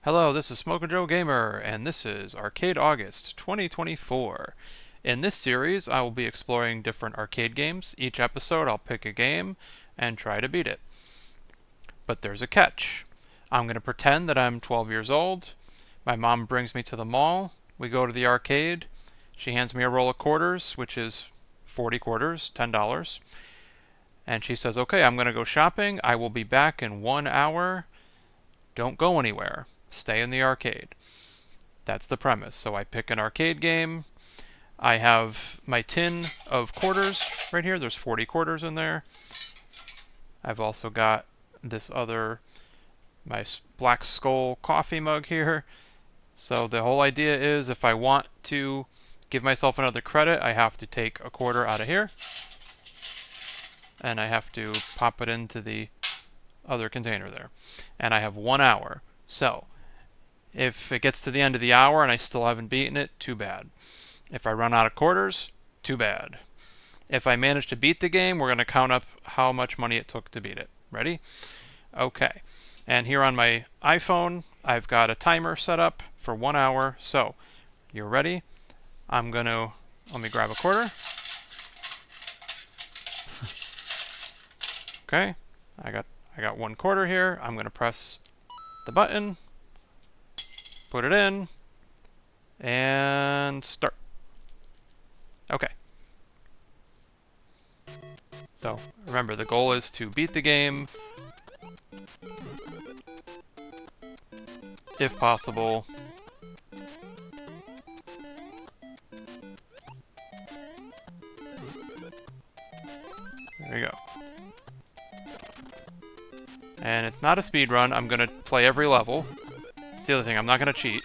Hello, this is Smoker Joe Gamer, and this is Arcade August 2024. In this series, I will be exploring different arcade games. Each episode, I'll pick a game and try to beat it. But there's a catch. I'm going to pretend that I'm 12 years old. My mom brings me to the mall. We go to the arcade. She hands me a roll of quarters, which is 40 quarters, $10. And she says, okay, I'm going to go shopping. I will be back in 1 hour. Don't go anywhere. Stay in the arcade. That's the premise. So I pick an arcade game. I have my tin of quarters right here. There's 40 quarters in there. I've also got this other, my Black Skull coffee mug here. So the whole idea is if I want to give myself another credit, I have to take a quarter out of here. And I have to pop it into the other container there. And I have 1 hour. So if it gets to the end of the hour and I still haven't beaten it, too bad. If I run out of quarters, too bad. If I manage to beat the game, we're going to count up how much money it took to beat it. Ready? Okay. And here on my iPhone, I've got a timer set up for 1 hour. So, you're ready? I'm going to, let me grab a quarter. Okay. I got 1 quarter here. I'm going to press the button. Put it in, and start. Okay. So, remember, the goal is to beat the game, if possible. There we go. And it's not a speed run. I'm going to play every level. That's the other thing. I'm not going to cheat.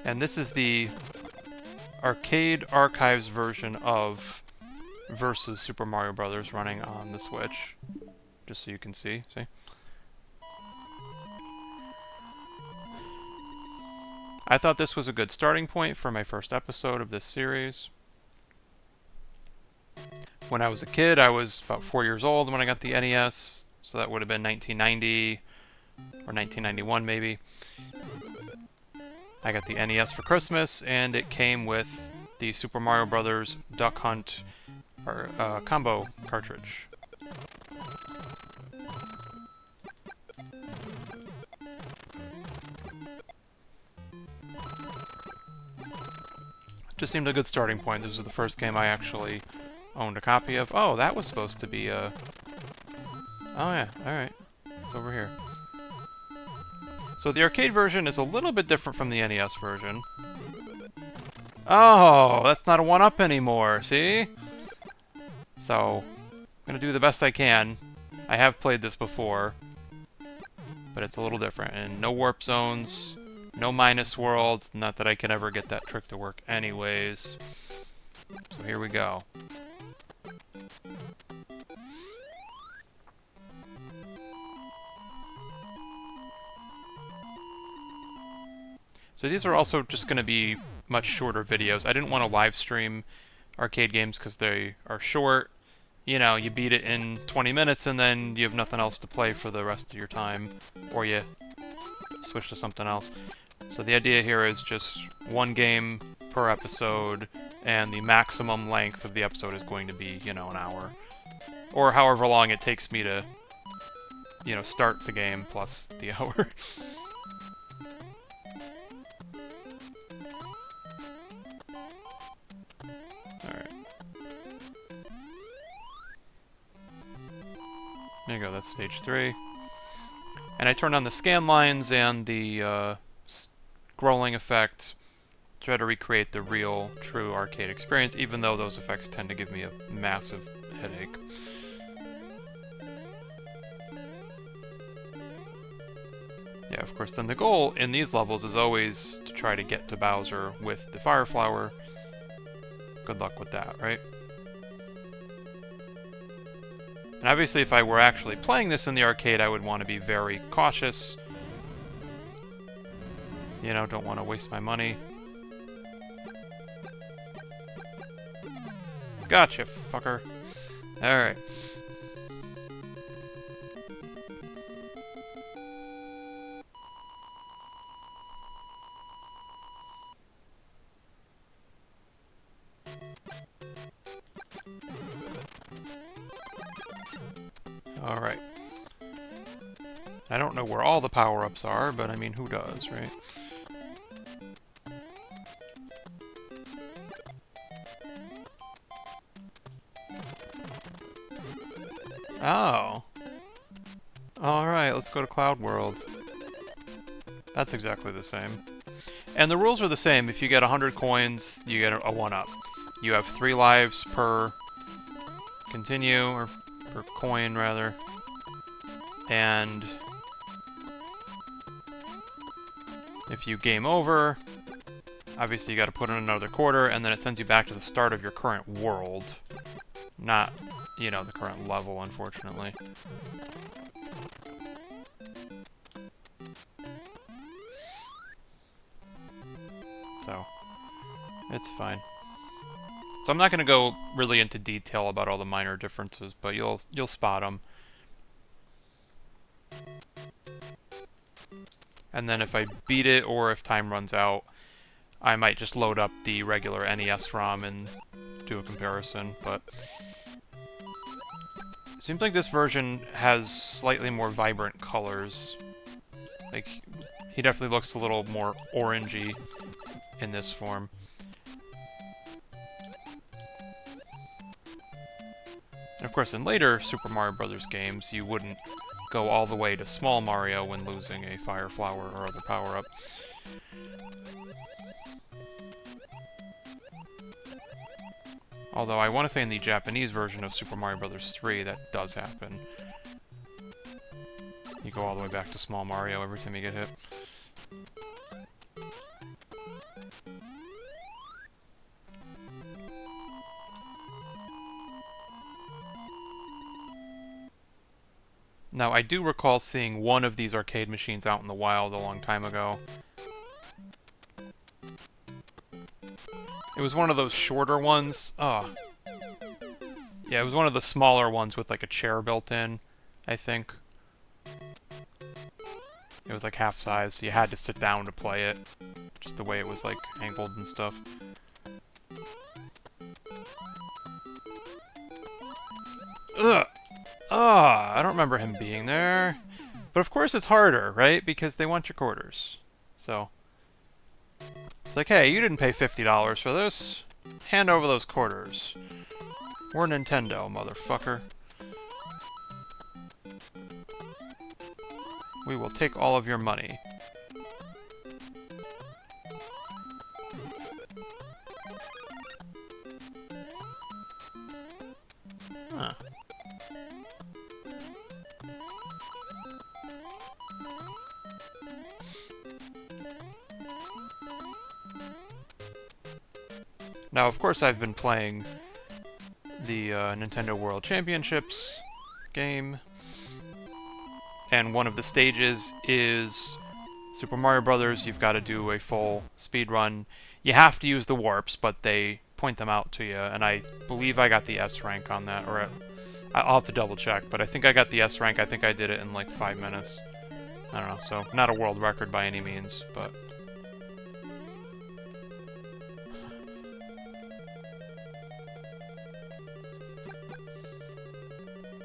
And this is the Arcade Archives version of Versus Super Mario Bros. Running on the Switch. Just so you can see. See? I thought this was a good starting point for my first episode of this series. When I was a kid, I was about 4 years old when I got the NES, so that would have been 1990 or 1991 maybe. I got the NES for Christmas, and it came with the Super Mario Bros. Duck Hunt or combo cartridge. Just seemed a good starting point. This was the first game I actually owned a copy of. Oh, that was supposed to be a... Oh yeah, alright. It's over here. So the arcade version is a little bit different from the NES version. Oh, that's not a 1-up anymore, see? So, I'm going to do the best I can. I have played this before, but it's a little different. And no warp zones, no minus world. Not that I can ever get that trick to work anyways. So here we go. So these are also just going to be much shorter videos. I didn't want to live stream arcade games because they are short. You know, you beat it in 20 minutes and then you have nothing else to play for the rest of your time. Or you switch to something else. So the idea here is just 1 game per episode, and the maximum length of the episode is going to be, you know, an hour. Or however long it takes me to, you know, start the game plus the hour. Alright. There you go, that's stage 3. And I turned on the scan lines and the scrolling effect to try to recreate the real, true arcade experience, even though those effects tend to give me a massive headache. Yeah, of course, then the goal in these levels is always to try to get to Bowser with the Fire Flower. Good luck with that, right? And obviously, if I were actually playing this in the arcade, I would want to be very cautious. You know, don't want to waste my money. Gotcha, fucker. Alright. Alright. I don't know where all the power-ups are, but I mean, who does, right? Oh. Alright, let's go to Cloud World. That's exactly the same. And the rules are the same. If you get 100 coins, you get a 1-up. You have 3 lives per continue, or per coin, rather. And if you game over, obviously you gotta put in another quarter, and then it sends you back to the start of your current world. Not, you know, the current level, unfortunately. So, it's fine. So I'm not going to go really into detail about all the minor differences, but you'll spot them. And then if I beat it, or if time runs out, I might just load up the regular NES ROM and do a comparison, but it seems like this version has slightly more vibrant colors. Like, he definitely looks a little more orangey in this form. And of course, in later Super Mario Bros. Games, you wouldn't go all the way to Small Mario when losing a Fire Flower or other power-up. Although I want to say in the Japanese version of Super Mario Bros. 3, that does happen. You go all the way back to Small Mario every time you get hit. Now, I do recall seeing one of these arcade machines out in the wild a long time ago. It was one of those shorter ones. Oh. Yeah, it was one of the smaller ones with like a chair built in, I think. It was like half size, so you had to sit down to play it. Just the way it was like angled and stuff. Ugh! I don't remember him being there. But of course it's harder, right? Because they want your quarters. So, it's like, hey, you didn't pay $50 for this. Hand over those quarters. We're Nintendo, motherfucker. We will take all of your money. Huh. Now, of course, I've been playing the Nintendo World Championships game, and one of the stages is Super Mario Brothers. You've got to do a full speed run. You have to use the warps, but they point them out to you, and I believe I got the S rank on that, or I'll have to double check, but I think I got the S rank. I think I did it in like 5 minutes. I don't know, so not a world record by any means, but...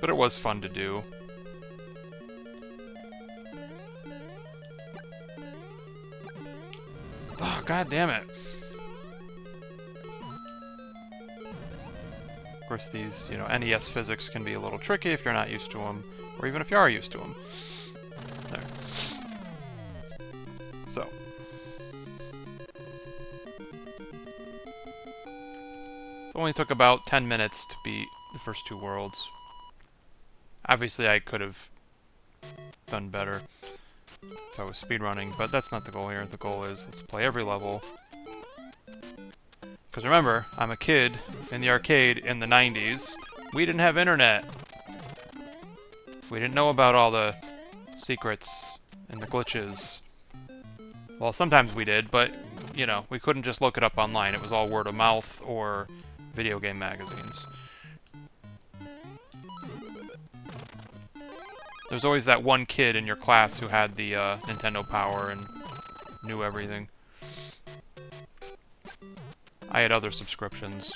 But it was fun to do. Oh, god damn it. Of course, these, you know, NES physics can be a little tricky if you're not used to them, or even if you are used to them. There. So. It only took about 10 minutes to beat the first 2 worlds. Obviously, I could have done better if I was speedrunning, but that's not the goal here. The goal is, let's play every level. Because remember, I'm a kid in the arcade in the 90s. We didn't have internet. We didn't know about all the secrets and the glitches. Well, sometimes we did, but, you know, we couldn't just look it up online. It was all word of mouth or video game magazines. There's always that one kid in your class who had the Nintendo Power and knew everything. I had other subscriptions,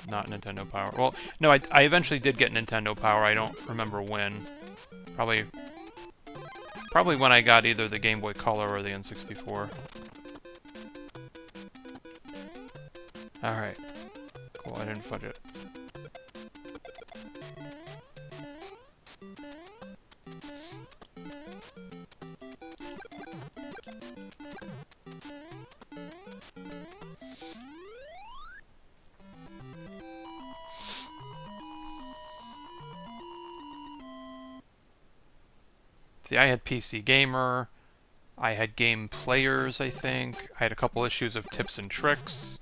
not Nintendo Power. Well, no, I eventually did get Nintendo Power. I don't remember when. Probably when I got either the Game Boy Color or the N64. Alright. Cool, I didn't fudge it. See, I had PC Gamer, I had Game Players, I think, I had a couple issues of Tips and Tricks,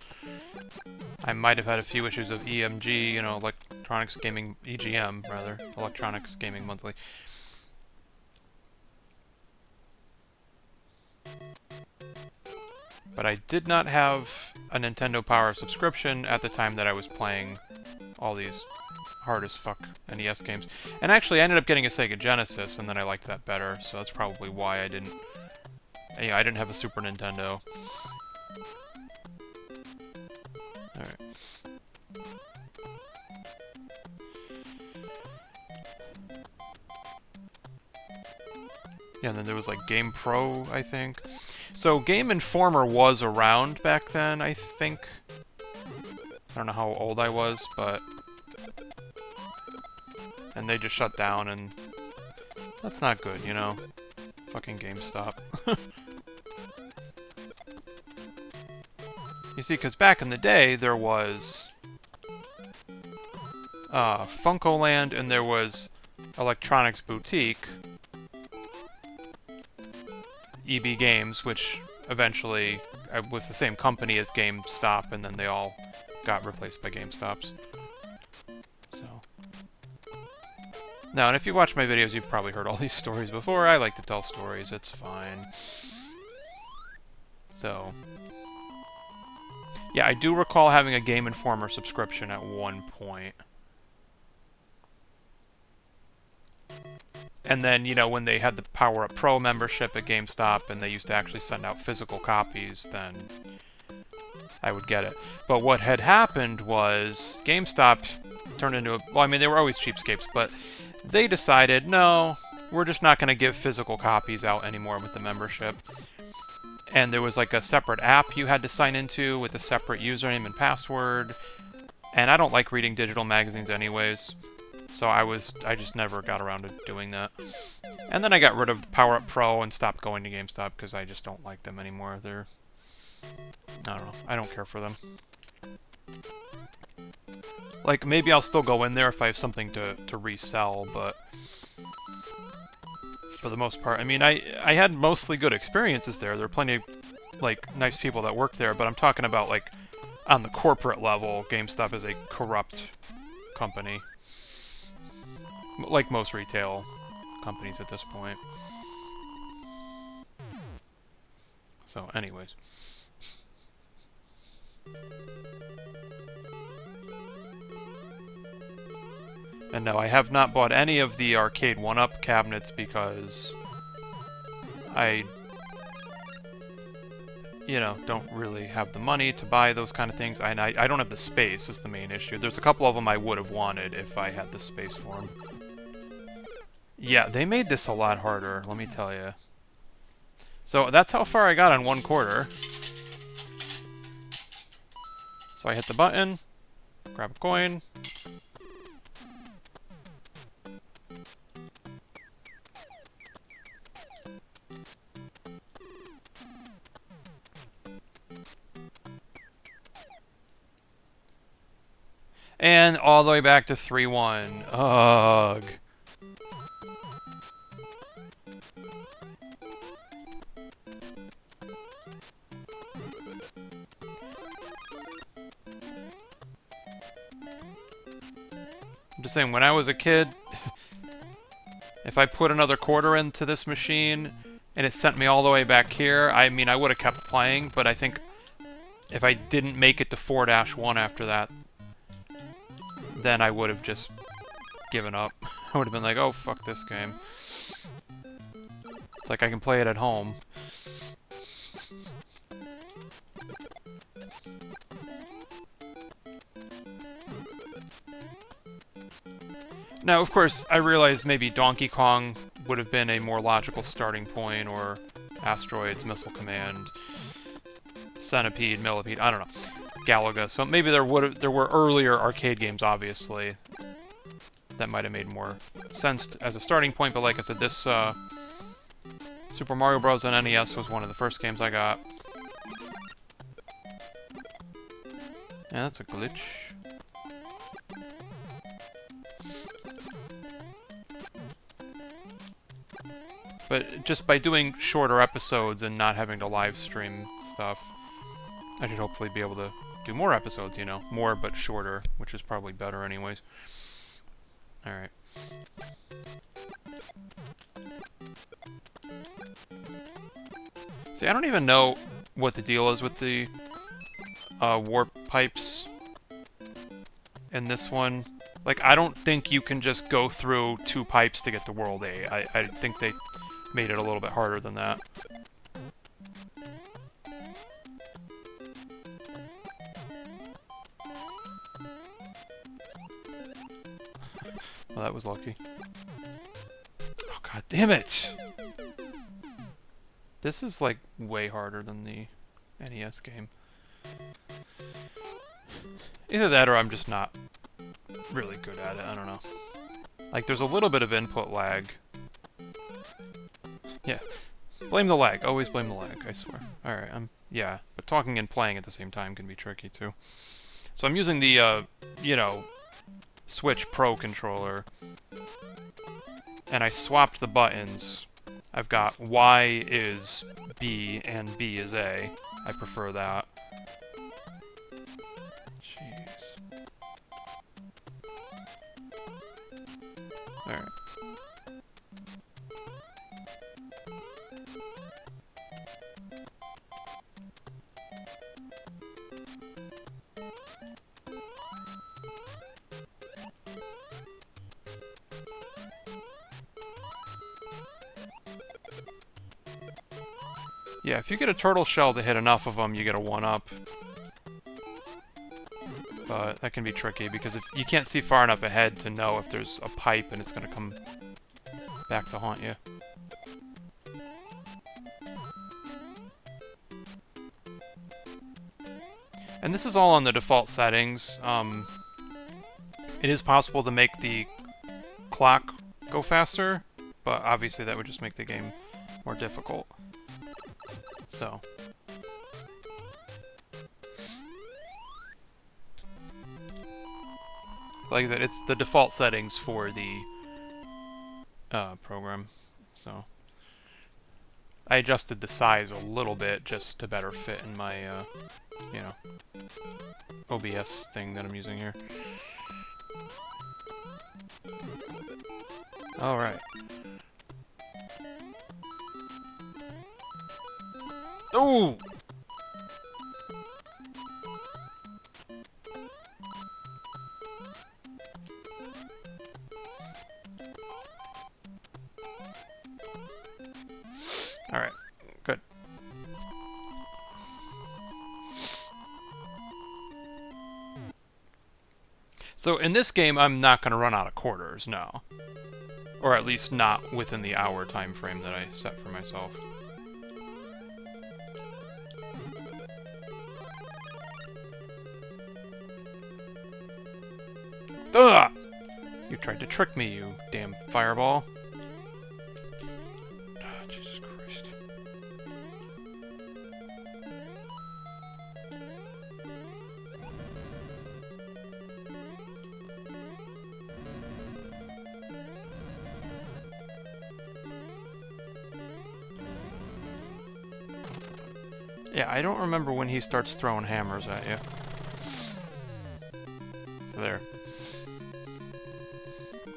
I might have had a few issues of EMG, you know, Electronics Gaming, EGM, rather, Electronics Gaming Monthly. But I did not have a Nintendo Power subscription at the time that I was playing all these hard as fuck NES games. And actually, I ended up getting a Sega Genesis, and then I liked that better, so that's probably why I didn't... Yeah, I didn't have a Super Nintendo. Alright. Yeah, and then there was, like, Game Pro, I think. So, Game Informer was around back then, I think. I don't know how old I was, but... And they just shut down, and that's not good, you know? Fucking GameStop. You see, because back in the day, there was Funkoland, and there was Electronics Boutique, EB Games, which eventually was the same company as GameStop, and then they all got replaced by GameStops. Now, and if you watch my videos, you've probably heard all these stories before. I like to tell stories, it's fine. So... Yeah, I do recall having a Game Informer subscription at one point. And then, you know, when they had the Power Up Pro membership at GameStop and they used to actually send out physical copies, then I would get it. But what had happened was GameStop turned into a... Well, I mean, they were always cheapskates, but they decided, no, we're just not going to give physical copies out anymore with the membership. And there was like a separate app you had to sign into with a separate username and password. And I don't like reading digital magazines anyways, so I just never got around to doing that. And then I got rid of Power Up Pro and stopped going to GameStop because I just don't like them anymore. They're... I don't know. I don't care for them. Like, maybe I'll still go in there if I have something to resell, but... For the most part, I mean, I had mostly good experiences there. There are plenty of, like, nice people that work there, but I'm talking about, like, on the corporate level, GameStop is a corrupt company. Like most retail companies at this point. So, anyways. And no, I have not bought any of the Arcade 1-Up cabinets because I, you know, don't really have the money to buy those kind of things. And I don't have the space is the main issue. There's a couple of them I would have wanted if I had the space for them. Yeah, they made this a lot harder, let me tell you. So that's how far I got on 1/4. So I hit the button, grab a coin. And all the way back to 3-1. Ugh. I'm just saying, when I was a kid, if I put another quarter into this machine and it sent me all the way back here, I mean, I would have kept playing, but I think if I didn't make it to 4-1 after that, then I would have just given up. I would have been like, oh, fuck this game. It's like I can play it at home. Now, of course, I realize maybe Donkey Kong would have been a more logical starting point, or Asteroids, Missile Command, Centipede, Millipede, I don't know, Galaga. So maybe there were earlier arcade games, obviously, that might have made more sense as a starting point. But like I said, this Super Mario Bros. On NES was one of the first games I got. Yeah, that's a glitch. But just by doing shorter episodes and not having to live stream stuff, I should hopefully be able to do more episodes, you know. More but shorter, which is probably better anyways. Alright. See, I don't even know what the deal is with the warp pipes in this one. Like, I don't think you can just go through 2 pipes to get to World A. I think they made it a little bit harder than that. Well, that was lucky. Oh, god damn it! This is, like, way harder than the NES game. Either that or I'm just not really good at it, I don't know. Like, there's a little bit of input lag. Yeah. Blame the lag. Always blame the lag, I swear. Alright, yeah. But talking and playing at the same time can be tricky, too. So I'm using the, you know, Switch Pro controller. And I swapped the buttons. I've got Y is B and B is A. I prefer that. Jeez. Alright. Yeah, if you get a turtle shell to hit enough of them, you get a 1-up. But that can be tricky, because if you can't see far enough ahead to know if there's a pipe and it's going to come back to haunt you. And this is all on the default settings. It is possible to make the clock go faster, but obviously that would just make the game more difficult. So. Like I said, it's the default settings for the program. So. I adjusted the size a little bit just to better fit in my, you know, OBS thing that I'm using here. Alright. Oh! Alright, good. So in this game, I'm not going to run out of quarters, no. Or at least not within the hour time frame that I set for myself. Ugh! You tried to trick me, you damn fireball. Oh, Jesus Christ. Yeah, I don't remember when he starts throwing hammers at you. So there.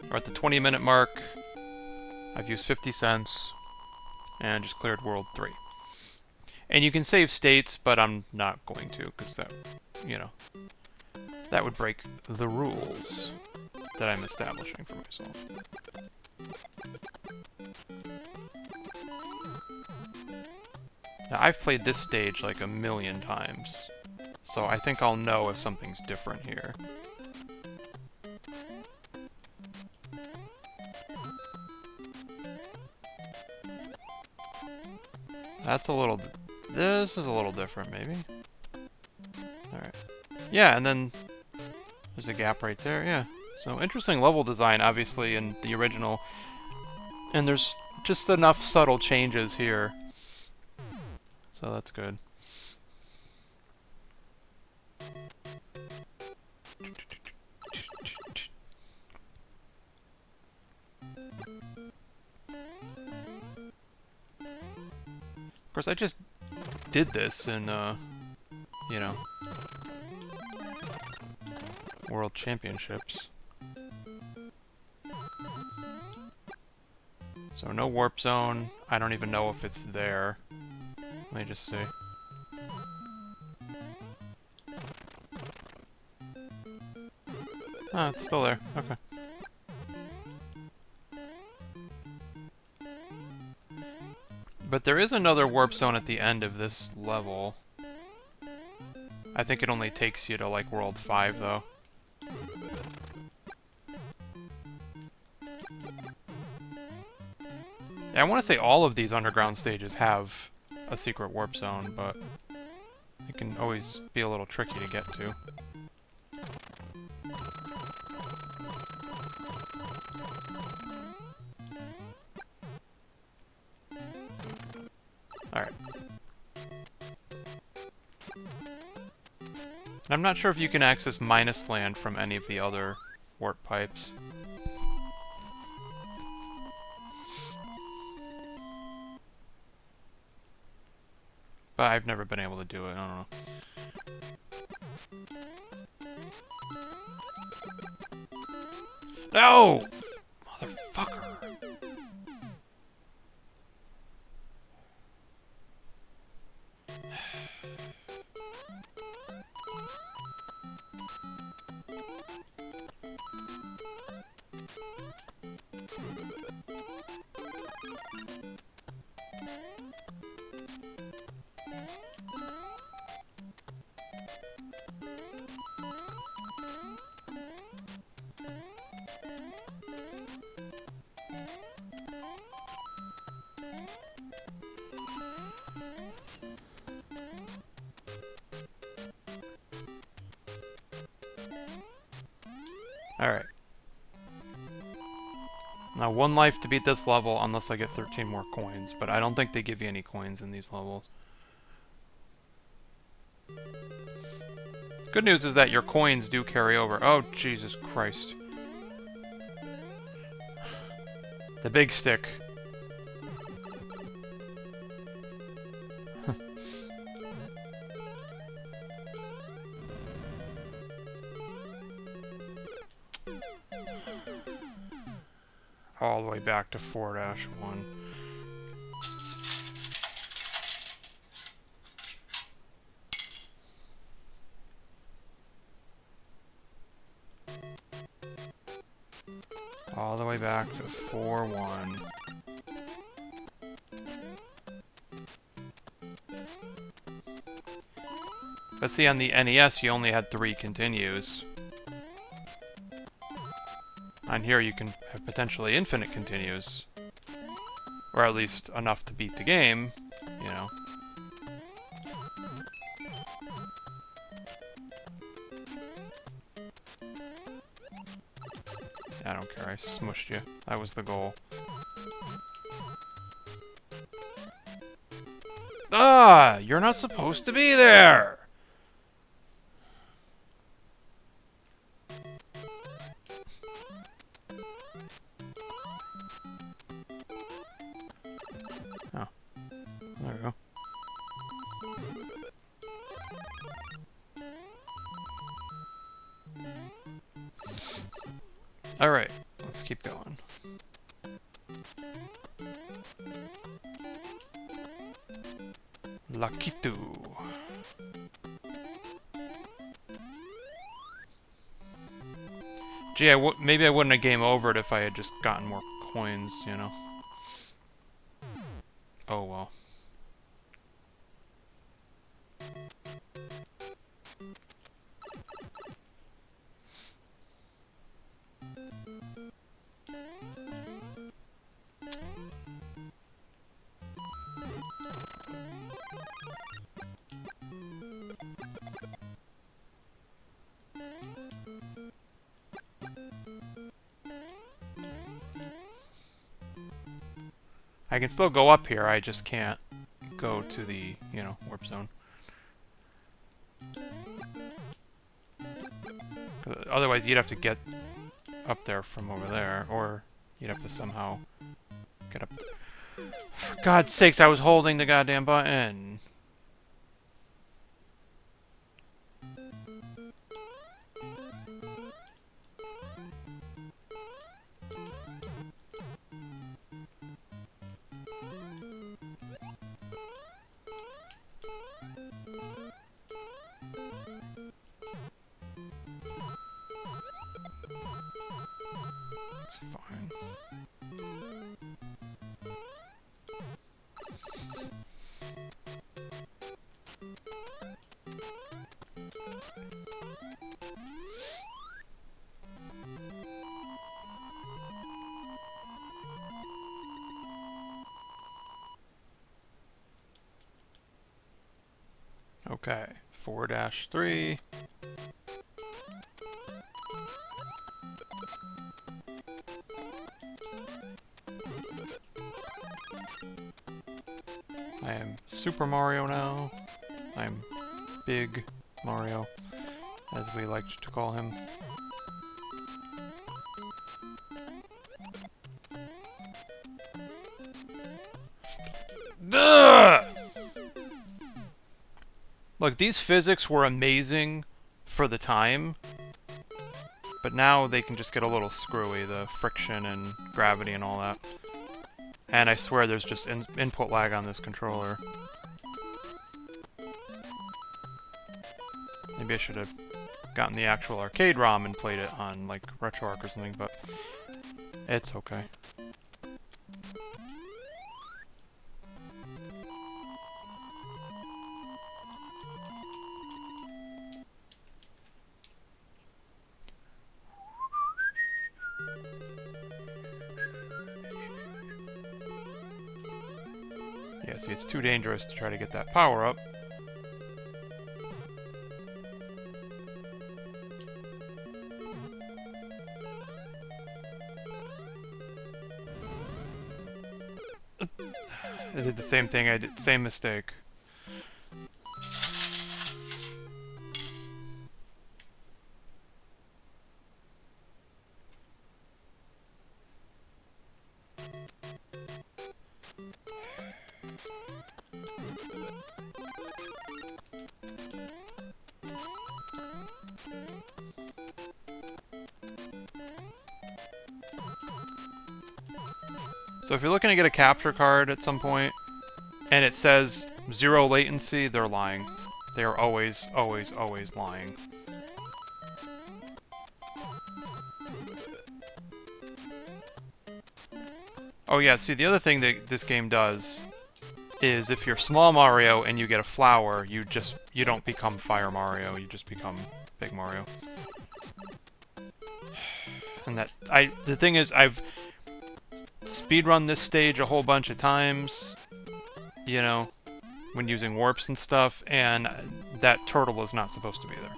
We're at the 20-minute mark. I've used 50 cents. And just cleared World 3. And you can save states, but I'm not going to, because that, you know, that would break the rules that I'm establishing for myself. Now, I've played this stage like a million times, so I think I'll know if something's different here. That's a little... This is a little different, maybe. Alright. Yeah, and then there's a gap right there, yeah. So, interesting level design, obviously, in the original. And there's just enough subtle changes here. So that's good. Of course, I just did this in, you know, World Championships. So no warp zone. I don't even know if it's there. Let me just see. Oh, it's still there. Okay. But there is another warp zone at the end of this level. I think it only takes you to, like, World 5, though. Yeah, I want to say all of these underground stages have a secret warp zone, but it can always be a little tricky to get to. Alright. I'm not sure if you can access Minus Land from any of the other warp pipes. But I've never been able to do it, I don't know. No! Motherfucker. Alright. Now, 1 life to beat this level unless I get 13 more coins, but I don't think they give you any coins in these levels. Good news is that your coins do carry over. Oh, Jesus Christ. The big stick. All the way back to 4-1. All the way back to 4-1. But see, on the NES, you only had 3 continues. On here, you can have potentially infinite continues. Or at least enough to beat the game, you know. I don't care, I smushed you. That was the goal. Ah! You're not supposed to be there! Oh. There we go. Alright, let's keep going. Lakitu. Gee, maybe I wouldn't have game overed if I had just gotten more coins, you know. Oh well. I can still go up here, I just can't go to the, you know, warp zone. Otherwise, you'd have to get up there from over there, or you'd have to somehow get up. For God's sakes, I was holding the goddamn button. It's fine. Okay, 4-3. I am Super Mario now. I'm Big Mario, as we like to call him. Ugh! Look, these physics were amazing for the time, but now they can just get a little screwy, the friction and gravity and all that. And I swear there's just input lag on this controller. Maybe I should have gotten the actual arcade ROM and played it on, like, RetroArch or something, but it's okay. Yeah, see, it's too dangerous to try to get that power up. I did the same thing, I did same mistake. So if you're looking to get a capture card at some point, and it says 0 latency, they're lying. They are always, always, always lying. Oh yeah, see, the other thing that this game does is if you're Small Mario and you get a flower, you don't become Fire Mario, you just become Big Mario. And the thing is, I've speedrun this stage a whole bunch of times, you know, when using warps and stuff, and that turtle is not supposed to be there.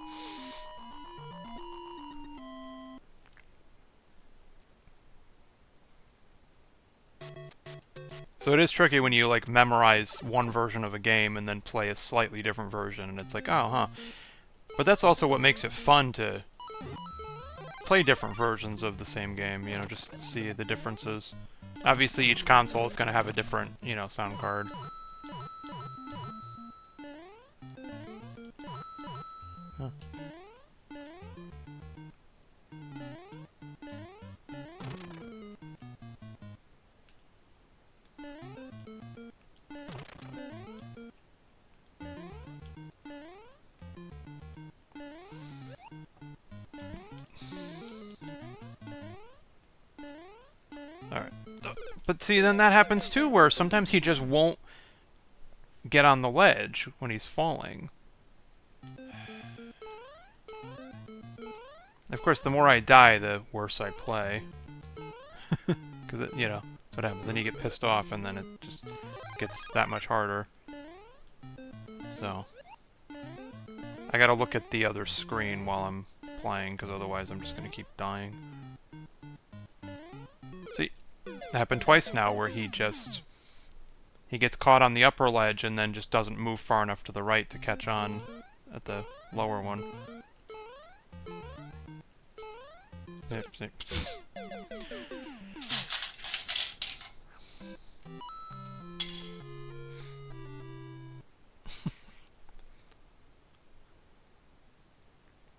So it is tricky when you, like, memorize one version of a game and then play a slightly different version, and it's like, oh, huh. But that's also what makes it fun to play different versions of the same game, you know, just see the differences. Obviously, each console is going to have a different, you know, sound card. Huh. Alright. But see, then that happens too, where sometimes he just won't get on the ledge when he's falling. Of course, the more I die, the worse I play. Because, you know, that's what happens. Then you get pissed off, and then it just gets that much harder. So, I gotta look at the other screen while I'm playing, because otherwise I'm just gonna keep dying. See, it happened twice now where he just He gets caught on the upper ledge and then just doesn't move far enough to the right to catch on at the lower one. Alright,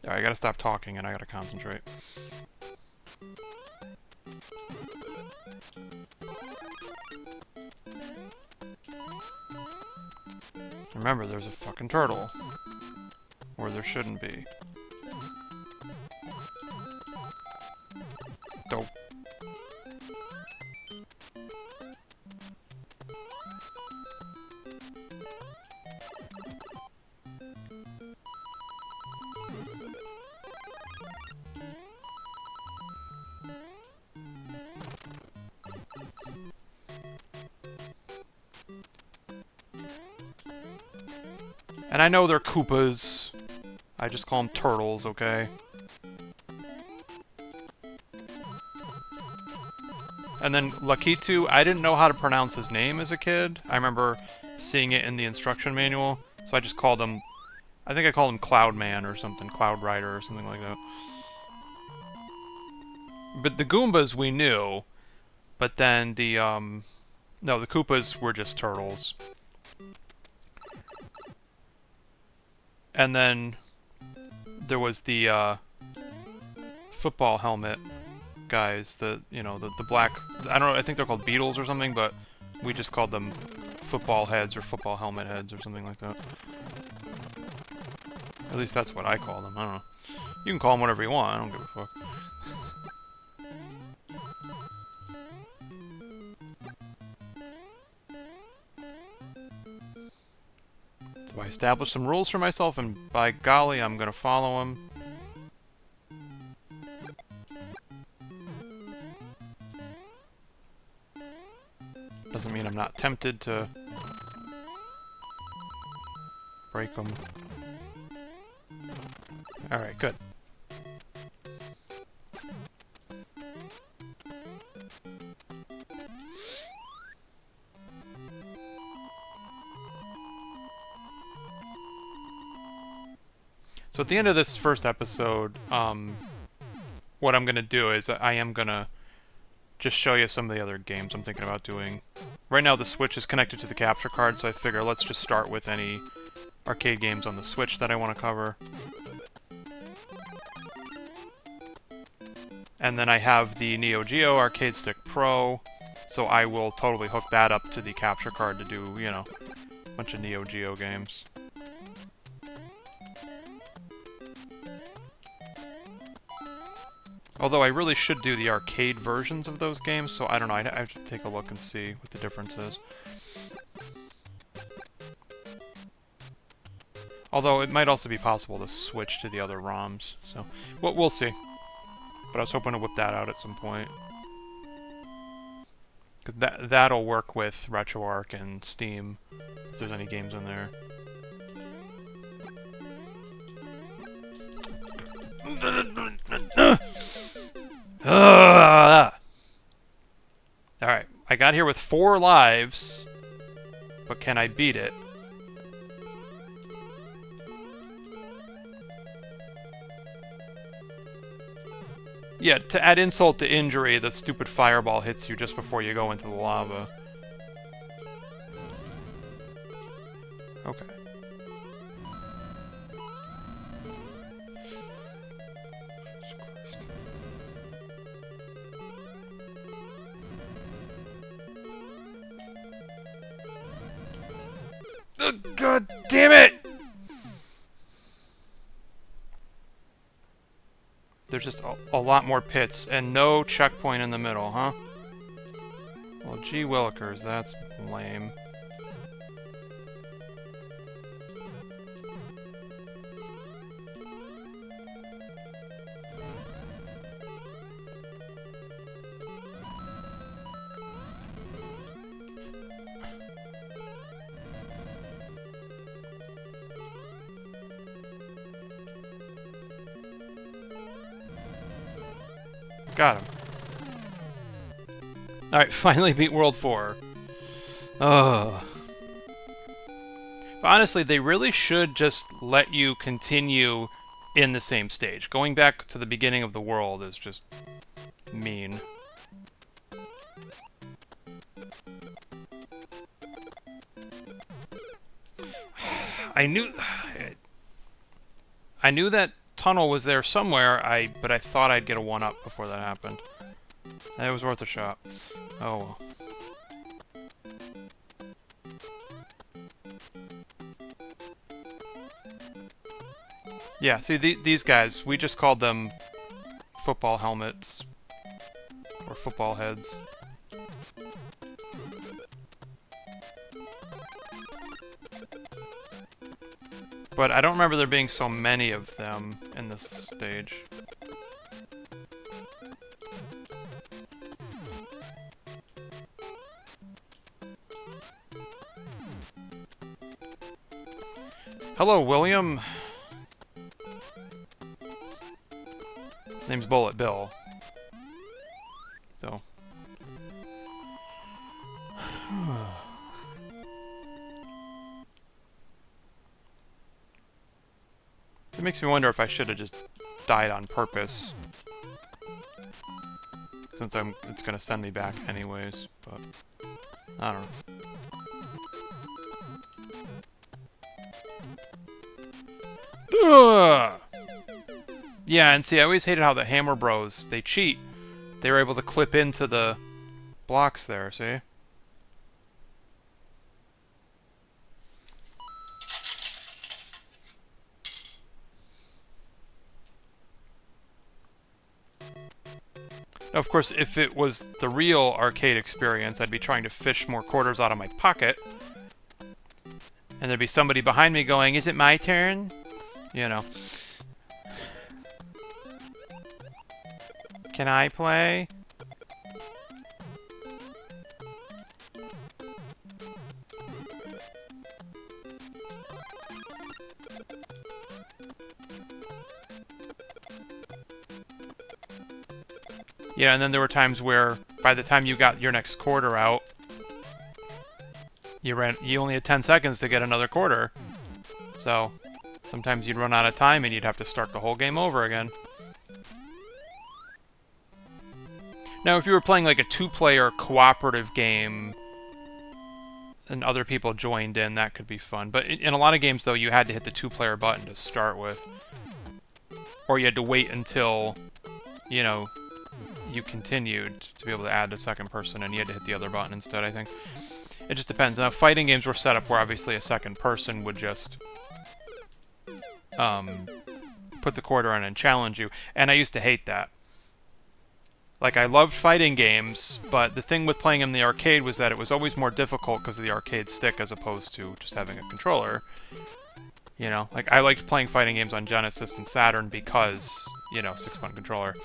I gotta stop talking and I gotta concentrate. Remember, there's a fucking turtle. Or there shouldn't be. Dope. And I know they're Koopas. I just call them turtles, okay? And then Lakitu, I didn't know how to pronounce his name as a kid. I remember seeing it in the instruction manual, so I just called him... I think I called him Cloudman or something, Cloud Rider or something like that. But the Goombas we knew, but then the, no, the Koopas were just turtles. And then there was the, football helmet guys, the black, I don't know, I think they're called beetles or something, but we just called them football heads or football helmet heads or something like that. At least that's what I call them, I don't know. You can call them whatever you want, I don't give a fuck. So I established some rules for myself, and by golly, I'm gonna follow them. Doesn't mean I'm not tempted to break them. Alright, good. So at the end of this first episode, what I'm gonna do is I am gonna just show you some of the other games I'm thinking about doing. Right now the Switch is connected to the capture card, so I figure let's just start with any arcade games on the Switch that I want to cover. And then I have the Neo Geo Arcade Stick Pro, so I will totally hook that up to the capture card to do, you know, a bunch of Neo Geo games. Although I really should do the arcade versions of those games, so I don't know, I have to take a look and see what the difference is. Although it might also be possible to switch to the other ROMs, so we'll see. But I was hoping to whip that out at some point. Because that'll work with RetroArch and Steam, if there's any games in there. Alright, I got here with 4 lives, but can I beat it? Yeah, to add insult to injury, the stupid fireball hits you just before you go into the lava. Okay. God damn it! There's just a lot more pits, and no checkpoint in the middle, huh? Well, gee willikers, that's lame. Got him. Alright, finally beat World 4. Ugh. But honestly, they really should just let you continue in the same stage. Going back to the beginning of the world is just mean. I knew that tunnel was there somewhere, but I thought I'd get a 1-up before that happened. It was worth a shot. Oh well. Yeah, see, these guys, we just called them football helmets. Or football heads. But I don't remember there being so many of them in this stage. Hello, William. Name's Bullet Bill. So. It makes me wonder if I should have just died on purpose. Since it's gonna send me back anyways, but I don't know. Ugh! Yeah, and see, I always hated how the Hammer Bros, they cheat. They were able to clip into the blocks there, see? Now, of course, if it was the real arcade experience, I'd be trying to fish more quarters out of my pocket. And there'd be somebody behind me going, "Is it my turn?" You know. Can I play? Yeah, and then there were times where by the time you got your next quarter out, you only had 10 seconds to get another quarter. So sometimes you'd run out of time and you'd have to start the whole game over again. Now, if you were playing like a 2-player cooperative game and other people joined in, that could be fun. But in a lot of games, though, you had to hit the 2-player button to start with. Or you had to wait until, you know, you continued to be able to add a second person, and you had to hit the other button instead, I think. It just depends. Now, fighting games were set up where obviously a second person would just put the quarter in and challenge you, and I used to hate that. Like, I loved fighting games, but the thing with playing in the arcade was that it was always more difficult because of the arcade stick as opposed to just having a controller. You know, like, I liked playing fighting games on Genesis and Saturn because, you know, 6-button controller.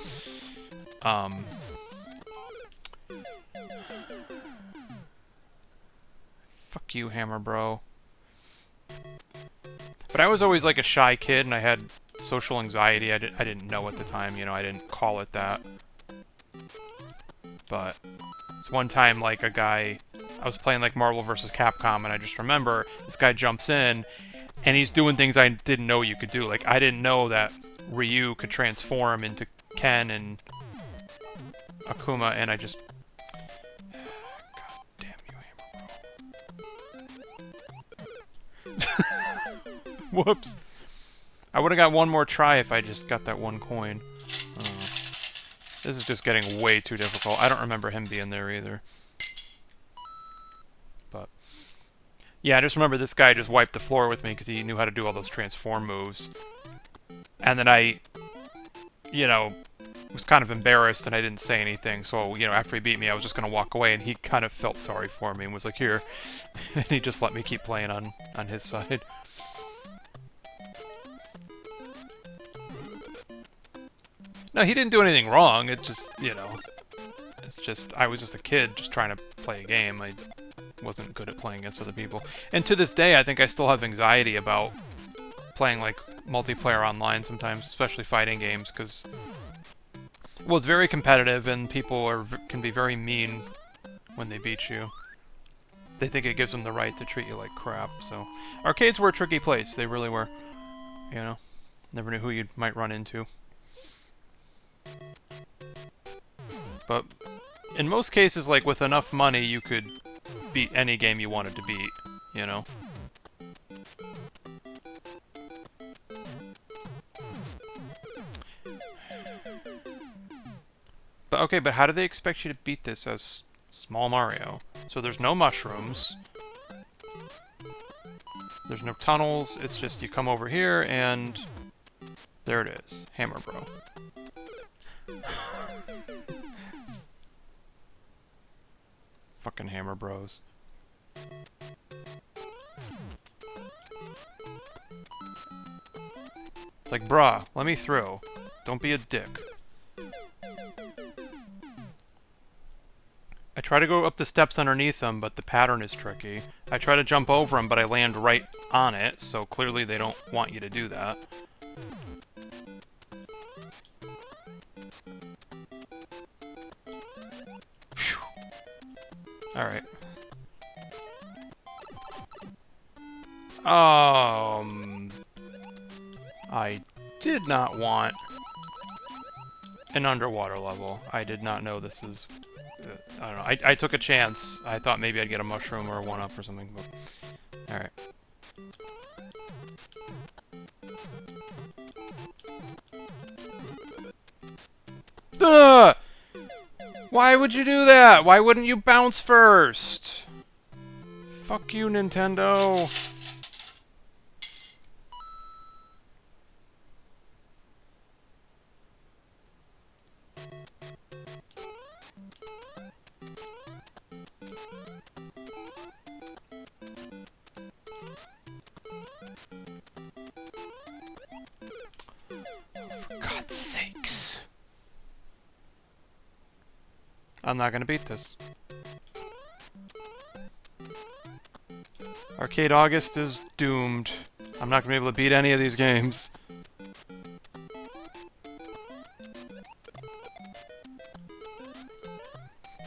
Fuck you, Hammer Bro. But I was always like a shy kid, and I had social anxiety. I didn't know at the time, you know, I didn't call it that. But it's one time, like, a guy, I was playing like Marvel vs. Capcom, and I just remember this guy jumps in, and he's doing things I didn't know you could do. Like, I didn't know that Ryu could transform into Ken and Akuma, and I just... God damn you, Hammer Bro. Whoops. I would have got one more try if I just got that one coin. This is just getting way too difficult. I don't remember him being there either. But yeah, I just remember this guy just wiped the floor with me because he knew how to do all those transform moves. And then I, you know, was kind of embarrassed and I didn't say anything. So, you know, after he beat me, I was just going to walk away, and he kind of felt sorry for me and was like, "Here." And he just let me keep playing on his side. No, he didn't do anything wrong. It just, you know, it's just, I was just a kid just trying to play a game. I wasn't good at playing against other people. And to this day, I think I still have anxiety about playing, like, multiplayer online sometimes, especially fighting games, because, well, it's very competitive, and people can be very mean when they beat you. they think it gives them the right to treat you like crap. So arcades were a tricky place. They really were. You know, never knew who you might run into. But in most cases, like with enough money, you could beat any game you wanted to beat, you know? But okay, but how do they expect you to beat this as Small Mario? So there's no mushrooms. There's no tunnels. It's just you come over here and there it is. Hammer Bro. Fucking Hammer Bros. It's like, bruh, let me through. Don't be a dick. I try to go up the steps underneath them, but the pattern is tricky. I try to jump over them, but I land right on it, so clearly they don't want you to do that. Alright. I did not want an underwater level. I did not know this is... I don't know. I took a chance. I thought maybe I'd get a mushroom or a 1-up or something, but... Alright. Ugh! Why would you do that? Why wouldn't you bounce first? Fuck you, Nintendo. For God's sakes. I'm not gonna beat this. Arcade August is doomed. I'm not gonna be able to beat any of these games.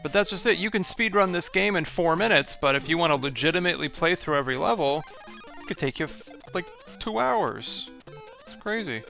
But that's just it. You can speedrun this game in 4 minutes, but if you want to legitimately play through every level, it could take you, like, 2 hours. It's crazy.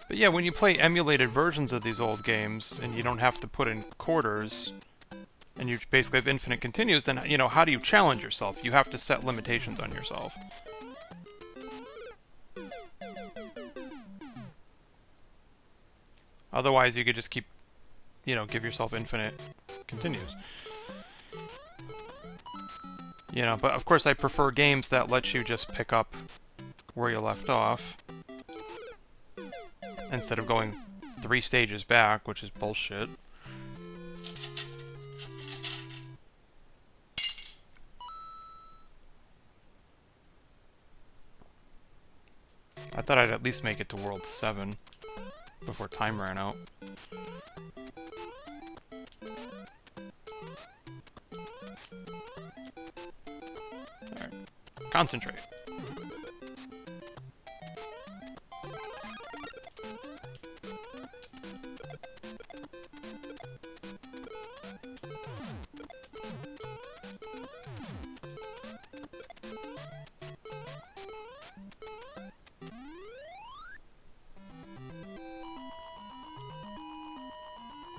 But yeah, when you play emulated versions of these old games, and you don't have to put in quarters, and you basically have infinite continues, then, you know, how do you challenge yourself? You have to set limitations on yourself. Otherwise, you could just keep, you know, give yourself infinite continues. You know, but of course I prefer games that let you just pick up where you left off, instead of going 3 stages back, which is bullshit. I thought I'd at least make it to World 7 before time ran out. Alright. Concentrate.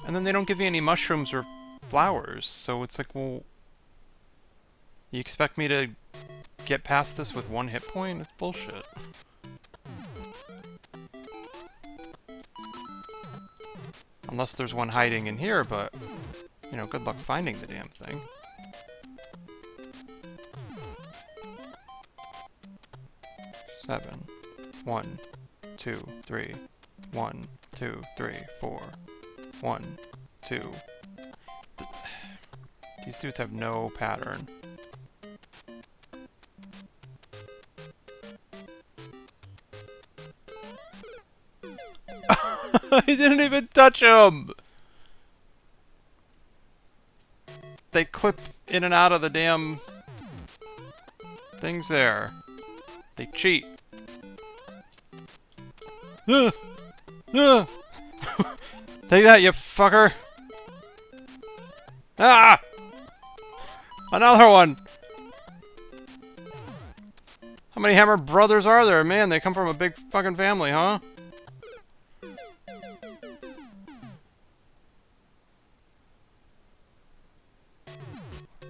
And then they don't give you any mushrooms or flowers, so it's like, well... You expect me to get past this with 1 hit point? It's bullshit. Unless there's one hiding in here, but... You know, good luck finding the damn thing. Seven. 1, 2, 3. 1, 2, 3, 4. 1, 2. These dudes have no pattern. I didn't even touch him! They clip in and out of the damn things there. They cheat. Take that, you fucker! Ah! Another one! How many Hammer brothers are there? Man, they come from a big fucking family, huh?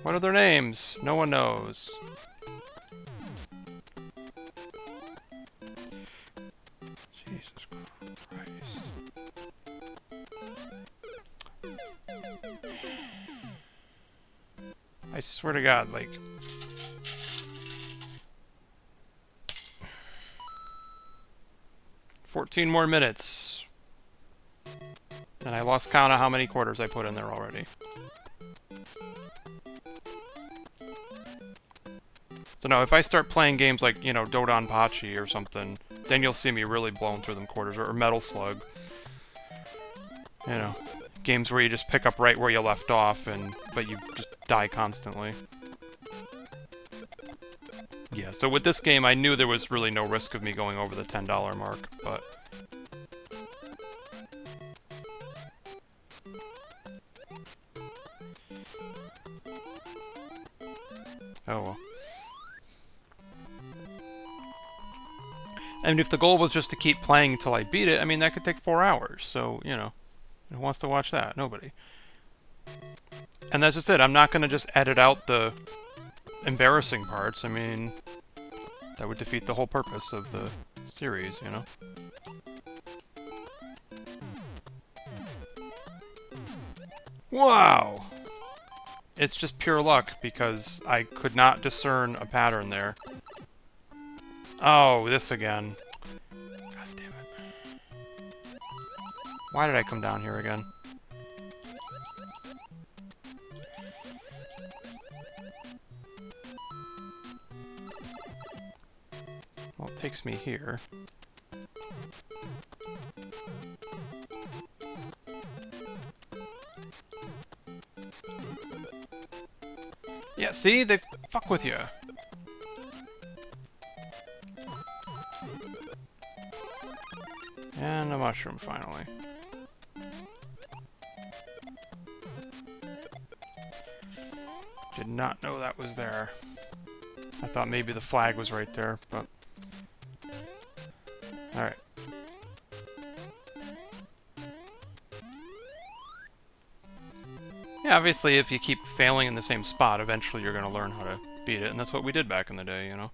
What are their names? No one knows. Jesus Christ. I swear to God, like... "14 more minutes." And I lost count of how many quarters I put in there already. So no, if I start playing games like, you know, Dodonpachi or something, then you'll see me really blowing through them quarters, or Metal Slug. You know, games where you just pick up right where you left off, but you just die constantly. Yeah, so with this game, I knew there was really no risk of me going over the $10 mark, but... oh well. I mean, if the goal was just to keep playing until I beat it, I mean, that could take 4 hours. So, you know, who wants to watch that? Nobody. And that's just it. I'm not going to just edit out the embarrassing parts. I mean, that would defeat the whole purpose of the series, you know? Wow! It's just pure luck, because I could not discern a pattern there. Oh, this again. God damn it. Why did I come down here again? Well, it takes me here. Yeah, see? They fuck with you. And a mushroom, finally. Did not know that was there. I thought maybe the flag was right there, but... alright. Yeah, obviously if you keep failing in the same spot, eventually you're gonna learn how to beat it, and that's what we did back in the day, you know?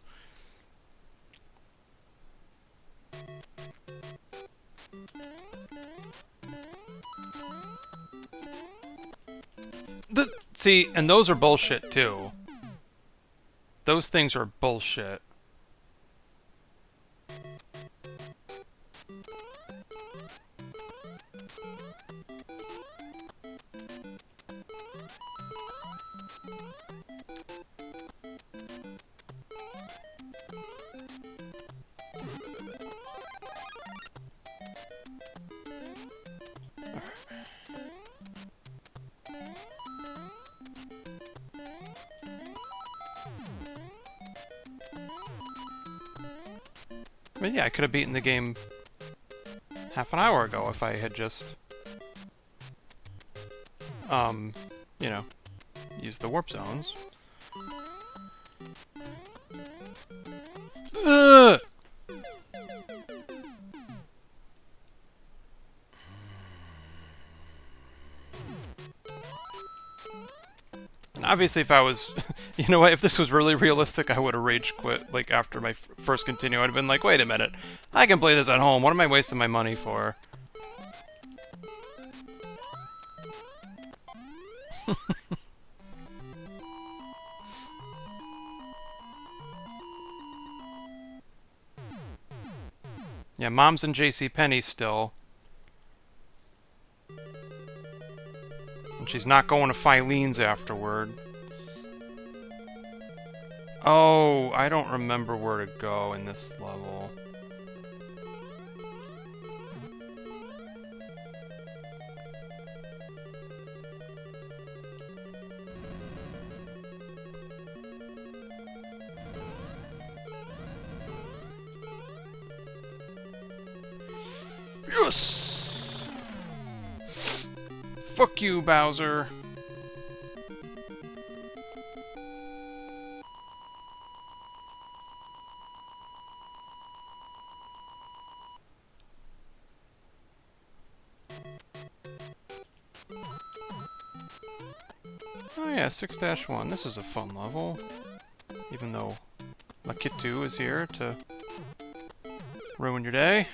See, and those are bullshit, too. Those things are bullshit. I mean, yeah, I could have beaten the game half an hour ago if I had just, you know, used the warp zones. Ugh! And obviously if I was, you know what, if this was really realistic, I would have rage quit, like, after my first continue. I'd have been like, wait a minute, I can play this at home, what am I wasting my money for? Yeah, Mom's in JCPenney still. And she's not going to Filene's afterward. Oh, I don't remember where to go in this level. Yes! Fuck you, Bowser. Oh yeah, 6-1. This is a fun level. Even though Lakitu is here to ruin your day.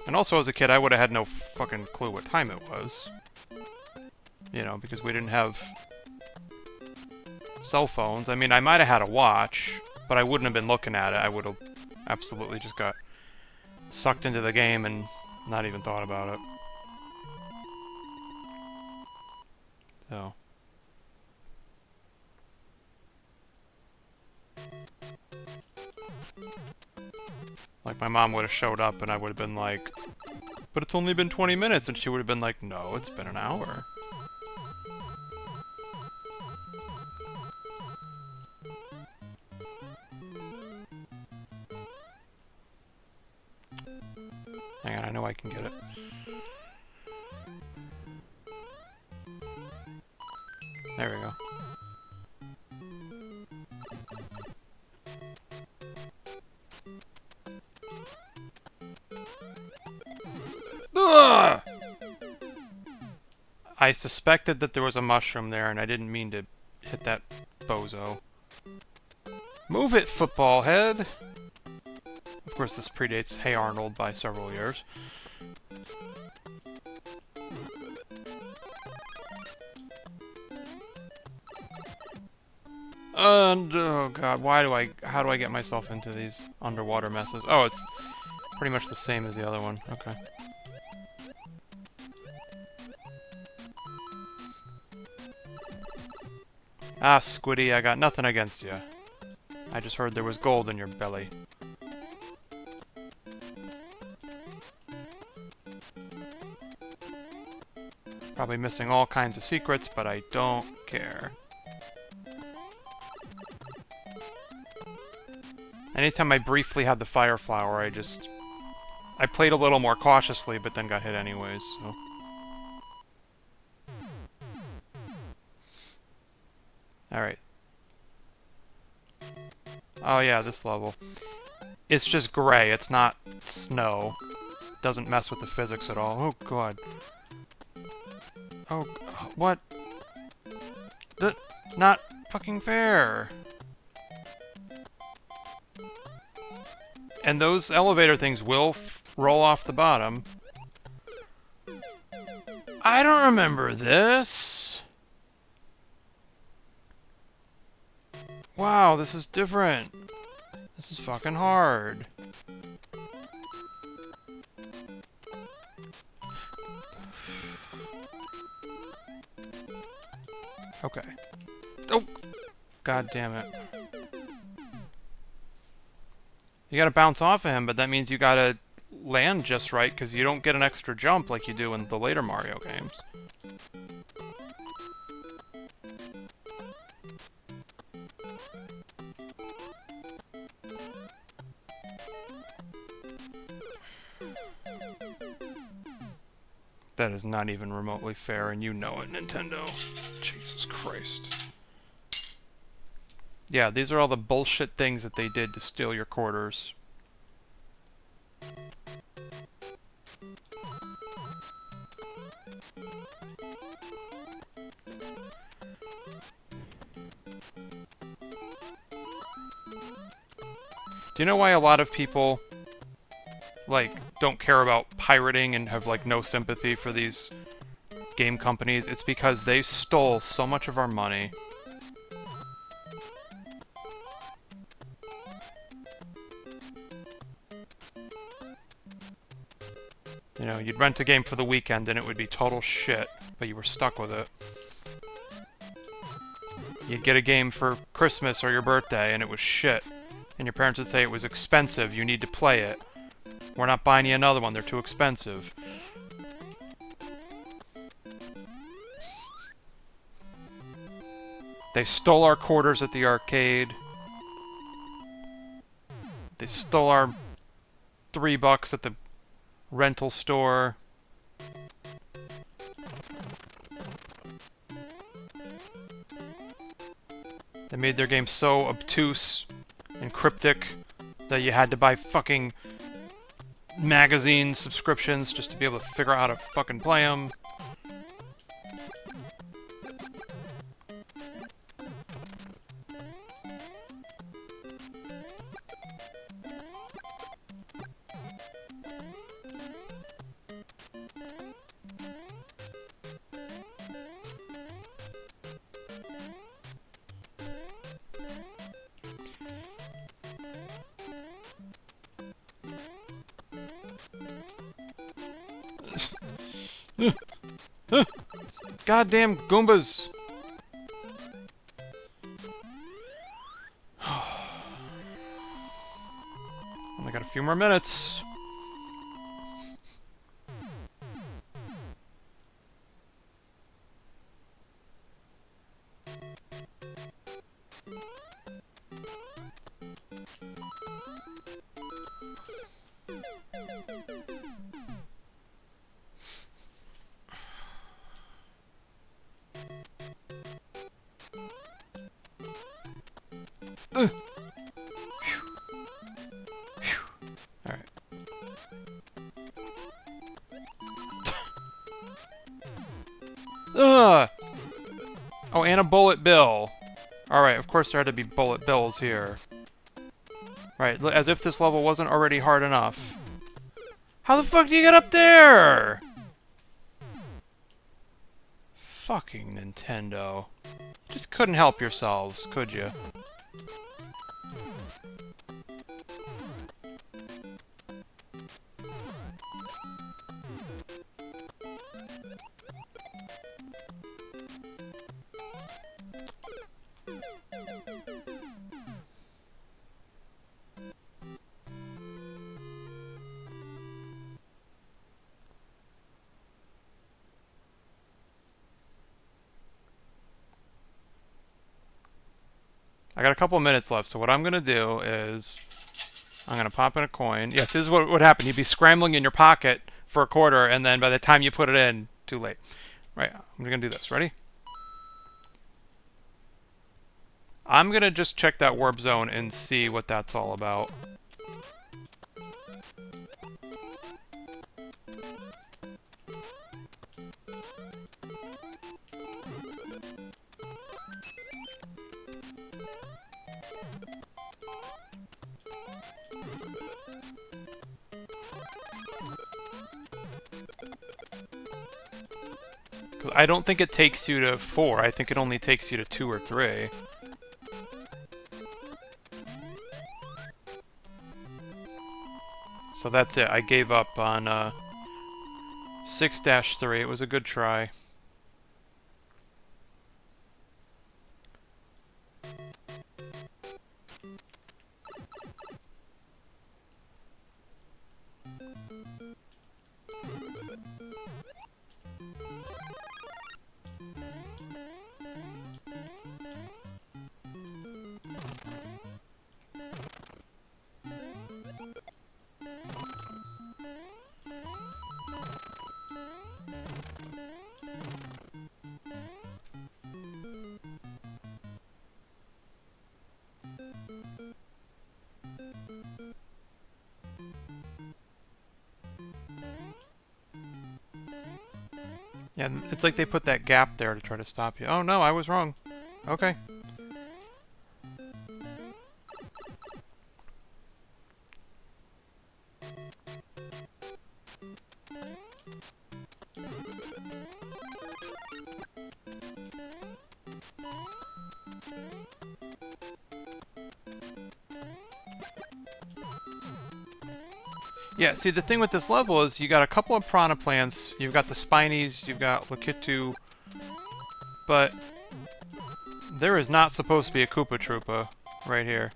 And also, as a kid, I would have had no fucking clue what time it was. You know, because we didn't have cell phones. I mean, I might have had a watch, but I wouldn't have been looking at it. I would have absolutely just got sucked into the game and not even thought about it. So. Like, my mom would have showed up and I would have been like, but it's only been 20 minutes, and she would have been like, no, it's been an hour. Hang on, I know I can get it. There we go. Ugh! I suspected that there was a mushroom there, and I didn't mean to hit that bozo. Move it, football head! Of course, this predates Hey Arnold by several years. And, oh god, how do I get myself into these underwater messes? Oh, it's pretty much the same as the other one. Okay. Ah, Squiddy, I got nothing against you. I just heard there was gold in your belly. Probably missing all kinds of secrets, but I don't care. Anytime I briefly had the fire flower, I played a little more cautiously, but then got hit anyways, so. Alright. Oh yeah, this level. It's just gray, it's not snow. Doesn't mess with the physics at all. Oh god. Oh, what? Not fucking fair. And those elevator things will roll off the bottom. I don't remember this. Wow, this is different. This is fucking hard. Okay. Oh! God damn it. You gotta bounce off of him, but that means you gotta land just right, because you don't get an extra jump like you do in the later Mario games. That is not even remotely fair, and you know it, Nintendo. Jesus Christ. Yeah, these are all the bullshit things that they did to steal your quarters. Do you know why a lot of people, like, don't care about pirating and have, like, no sympathy for these game companies? It's because they stole so much of our money. You know, you'd rent a game for the weekend and it would be total shit, but you were stuck with it. You'd get a game for Christmas or your birthday and it was shit. And your parents would say it was expensive, you need to play it. We're not buying you another one, they're too expensive. They stole our quarters at the arcade. They stole our $3 at the rental store. They made their game so obtuse and cryptic that you had to buy fucking magazine subscriptions just to be able to figure out how to fucking play them. Goddamn Goombas! Only got a few more minutes. Alright. Ugh! Oh, and a bullet bill. Alright, of course there had to be bullet bills here. Right, as if this level wasn't already hard enough. How the fuck do you get up there? Fucking Nintendo. Just couldn't help yourselves, could you? I got a couple minutes left, so what I'm going to do is I'm going to pop in a coin. Yes, this is what would happen. You'd be scrambling in your pocket for a quarter, and then by the time you put it in, too late. Right, I'm going to do this. Ready? I'm going to just check that warp zone and see what that's all about. I don't think it takes you to 4. I think it only takes you to 2 or 3. So that's it. I gave up on 6-3. It was a good try. Yeah, it's like they put that gap there to try to stop you. Oh no, I was wrong. Okay. Yeah, see, the thing with this level is you got a couple of piranha plants, you've got the Spinies, you've got Lakitu, but there is not supposed to be a Koopa Troopa right here.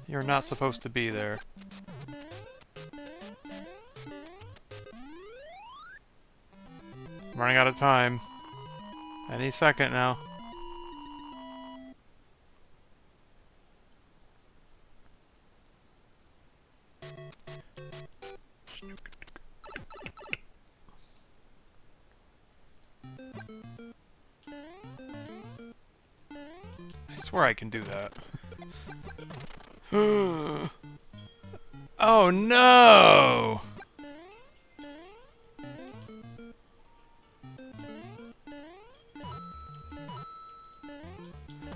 You're not supposed to be there. I'm running out of time. Any second now. I swear I can do that. Oh no!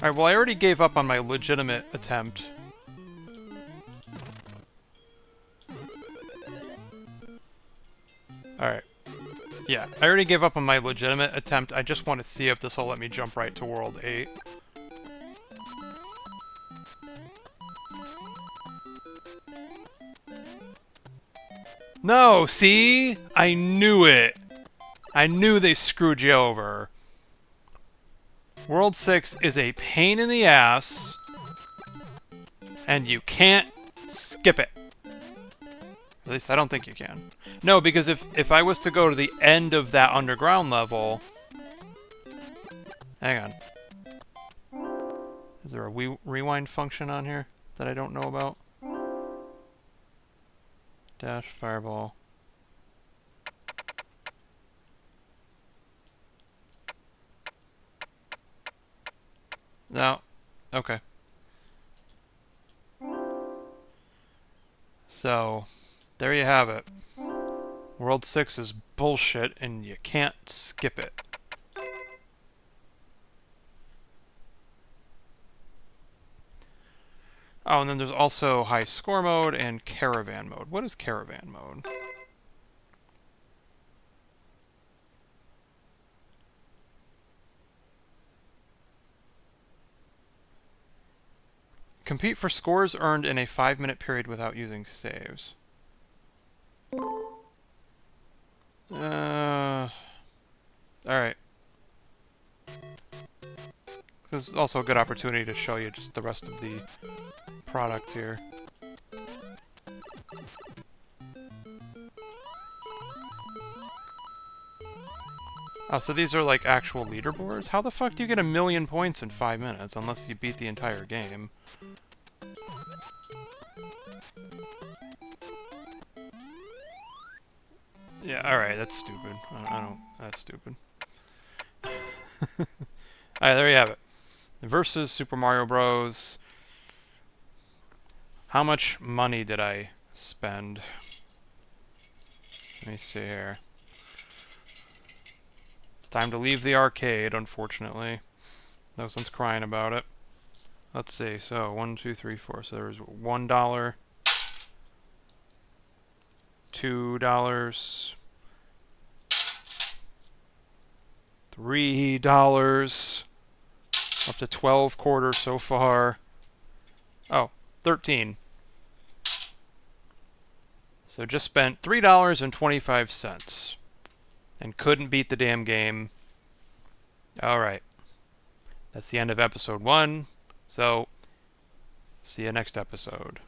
Alright, well I already gave up on my legitimate attempt. Alright. Yeah, I already gave up on my legitimate attempt. I just want to see if this will let me jump right to World 8. No, see? I knew it! I knew they screwed you over. World 6 is a pain in the ass, and you can't skip it. At least I don't think you can. No, because if I was to go to the end of that underground level... Hang on. Is there a rewind function on here that I don't know about? Dash, fireball. No. Okay. So, there you have it. World 6 is bullshit, and you can't skip it. Oh, and then there's also high score mode and caravan mode. What is caravan mode? Compete for scores earned in a 5-minute period without using saves. Alright. This is also a good opportunity to show you just the rest of the product here. Oh, so these are like actual leaderboards? How the fuck do you get 1,000,000 points in 5 minutes unless you beat the entire game? Yeah, alright, that's stupid. I don't... That's stupid. Alright, there you have it. Versus Super Mario Bros. How much money did I spend? Let me see here. It's time to leave the arcade, unfortunately. No sense crying about it. Let's see, so 1, 2, 3, 4. So there was $1, $2, $3, up to 12 quarters so far. Oh, 13. So just spent $3.25 and couldn't beat the damn game. Alright. That's the end of episode 1. So, see you next episode.